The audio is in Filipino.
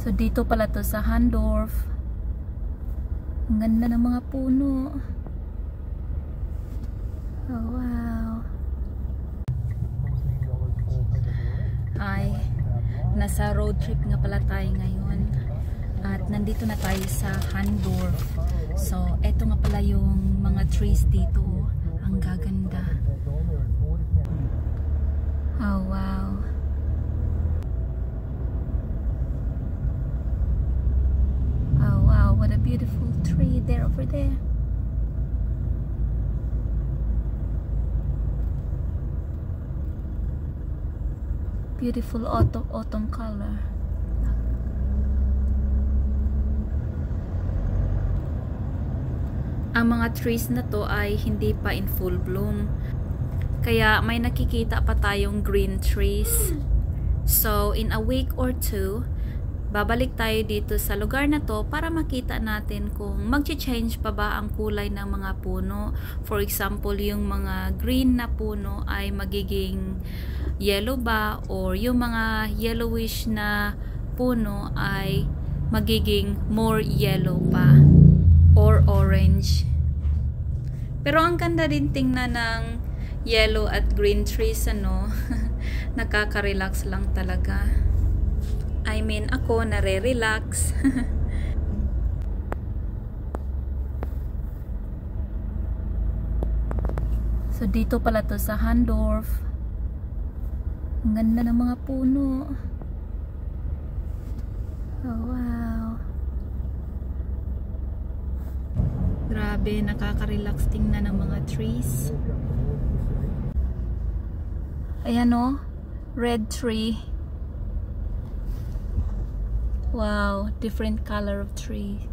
So dito pala to sa Handorf. Ang ganda ng mga puno. Oh, wow. Ay, nasa road trip nga pala tayo ngayon. At nandito na tayo sa Handorf. So, eto nga pala yung mga trees dito. Ang gaganda. Oh, wow. Oh, wow. What a beautiful tree there over there. Beautiful autumn color. Ang mga trees na to ay hindi pa in full bloom. Kaya may nakikita pa tayong green trees. So, in a week or two, babalik tayo dito sa lugar na to para makita natin kung mag-change pa ba ang kulay ng mga puno. For example, yung mga green na puno ay magiging yellow ba, or yung mga yellowish na puno ay magiging more yellow pa or orange. Pero ang ganda din tingnan ng yellow at green trees, ano. Nakaka-relax lang talaga. I mean, ako nare-relax. So dito pala to sa Handorf. Ang ganda ng mga puno. Oh, wow. Grabe, nakaka-relax tingnan ng mga trees. Ayan o, red tree. Wow, different color of tree.